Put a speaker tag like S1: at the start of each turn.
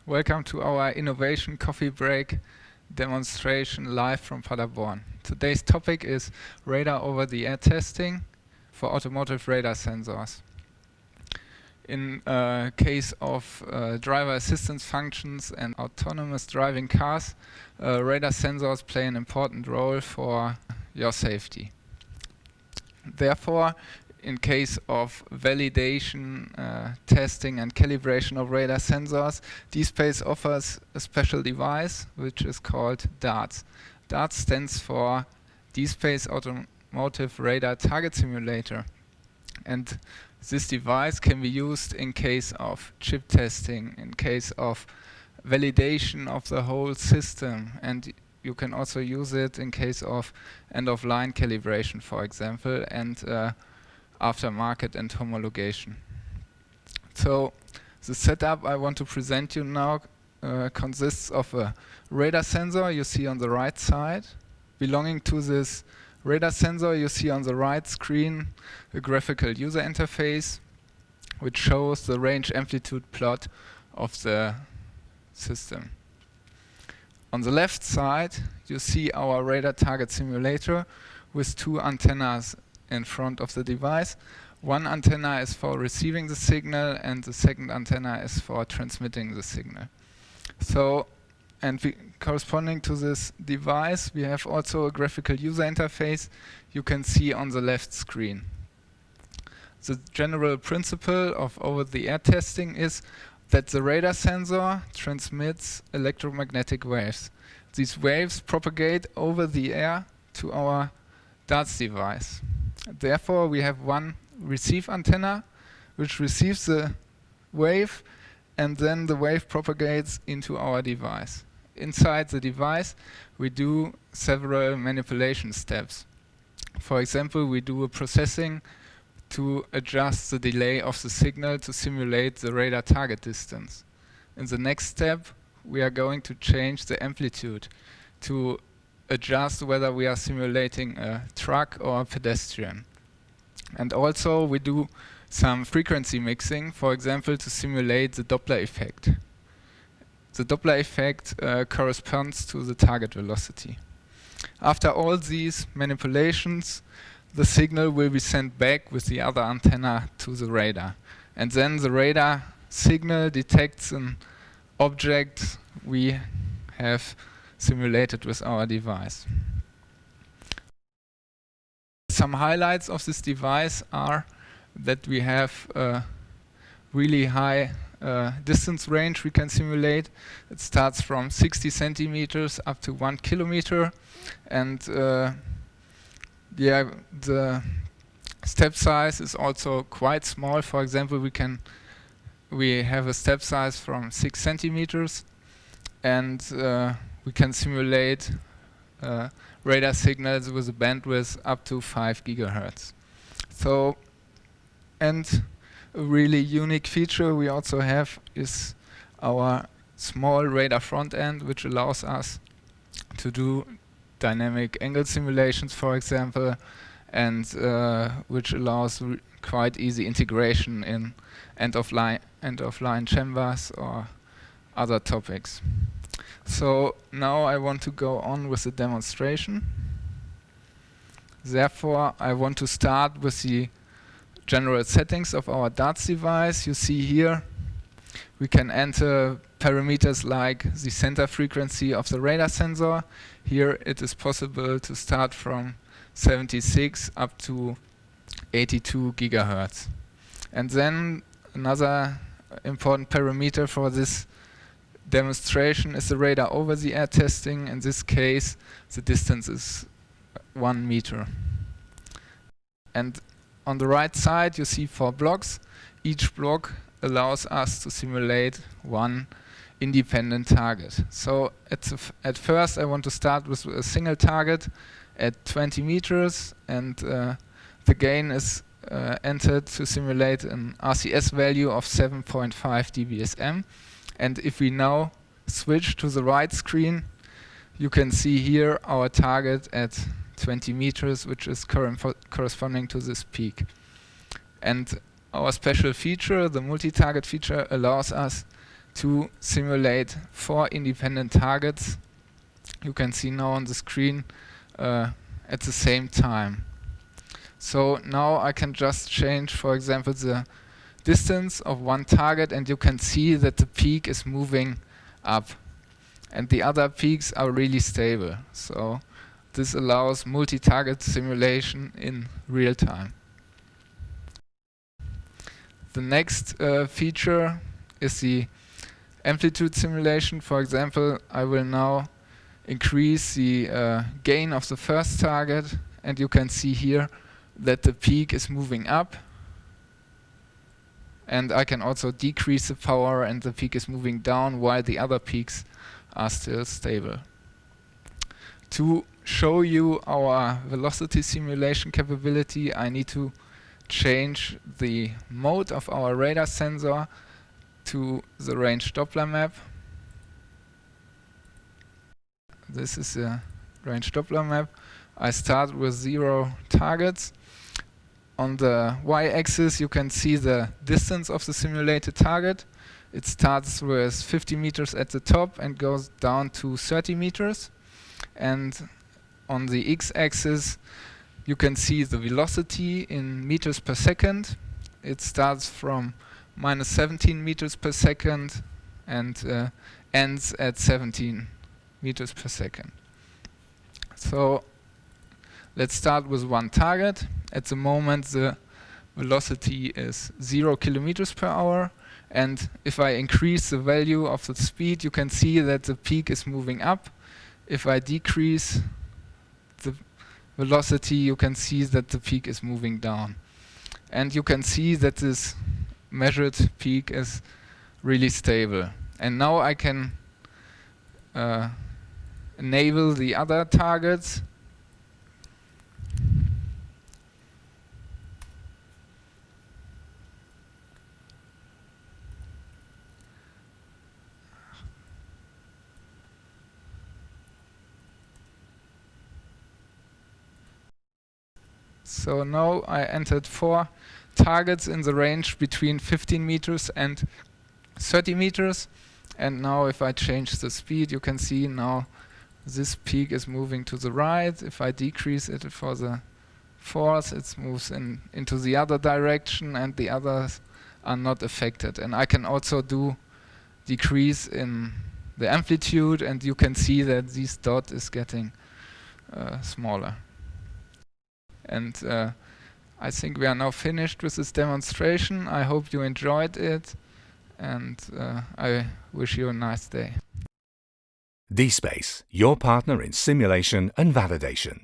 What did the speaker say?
S1: Welcome to our innovation coffee break demonstration live from Paderborn. Today's topic is radar over-the-air testing for automotive radar sensors. In case of driver assistance functions and autonomous driving cars, radar sensors play an important role for your safety. Therefore, in case of validation, testing and calibration of radar sensors, D-Space offers a special device which is called DARTS. DARTS stands for D-Space Automotive Radar Target Simulator. And this device can be used in case of chip testing, in case of validation of the whole system, and you can also use it in case of end-of-line calibration, for example, and aftermarket and homologation. So the setup I want to present you now consists of a radar sensor you see on the right side. Belonging to this radar sensor you see on the right screen a graphical user interface which shows the range amplitude plot of the system. On the left side you see our radar target simulator with two antennas in front of the device. One antenna is for receiving the signal and the second antenna is for transmitting the signal. So, corresponding to this device we have also a graphical user interface you can see on the left screen. The general principle of over-the-air testing is that the radar sensor transmits electromagnetic waves. These waves propagate over the air to our DARTS device. Therefore, we have one receive antenna which receives the wave and then the wave propagates into our device. Inside the device, we do several manipulation steps. For example, we do a processing to adjust the delay of the signal to simulate the radar target distance. In the next step, we are going to change the amplitude to adjust whether we are simulating a truck or a pedestrian. And also we do some frequency mixing, for example, to simulate the Doppler effect. The Doppler effect corresponds to the target velocity. After all these manipulations, the signal will be sent back with the other antenna to the radar. And then the radar signal detects an object we have simulated with our device. Some highlights of this device are that we have a really high distance range we can simulate. It starts from 60 centimeters up to 1 kilometer, and the step size is also quite small. For example, we have a step size from 6 centimeters, and we can simulate radar signals with a bandwidth up to 5 gigahertz. So, and a really unique feature we also have is our small radar front end, which allows us to do dynamic angle simulations, for example, and which allows quite easy integration in end-of-line chambers or other topics. So now I want to go on with the demonstration. Therefore, I want to start with the general settings of our DARTS device. You see here we can enter parameters like the center frequency of the radar sensor. Here it is possible to start from 76 up to 82 gigahertz. And then another important parameter for this demonstration is the radar over-the-air testing. In this case, the distance is 1 meter. And on the right side, you see 4 blocks. Each block allows us to simulate one independent target. So at first, I want to start with a single target at 20 meters, and the gain is entered to simulate an RCS value of 7.5 dBsm. And if we now switch to the right screen, you can see here our target at 20 meters, which is corresponding to this peak. And our special feature, the multi-target feature, allows us to simulate 4 independent targets. You can see now on the screen at the same time. So now I can just change, for example, the distance of one target, and you can see that the peak is moving up and the other peaks are really stable. So this allows multi-target simulation in real time. The next feature is the amplitude simulation. For example, I will now increase the gain of the first target, and you can see here that the peak is moving up, and I can also decrease the power and the peak is moving down while the other peaks are still stable. To show you our velocity simulation capability, I need to change the mode of our radar sensor to the range Doppler map. This is a range Doppler map. I start with 0 targets. On the y-axis you can see the distance of the simulated target. It starts with 50 meters at the top and goes down to 30 meters. And on the x-axis you can see the velocity in meters per second. It starts from minus 17 meters per second and ends at 17 meters per second. So let's start with one target. At the moment the velocity is 0 kilometers per hour, and if I increase the value of the speed, you can see that the peak is moving up. If I decrease the velocity, you can see that the peak is moving down. And you can see that this measured peak is really stable. And now I can enable the other targets. So now I entered 4 targets in the range between 15 meters and 30 meters. And now if I change the speed, you can see now this peak is moving to the right. If I decrease it for the force, it moves into the other direction, and the others are not affected. And I can also do decrease in the amplitude, and you can see that this dot is getting smaller. And I think we are now finished with this demonstration. I hope you enjoyed it, and I wish you a nice day.
S2: DSpace, your partner in simulation and validation.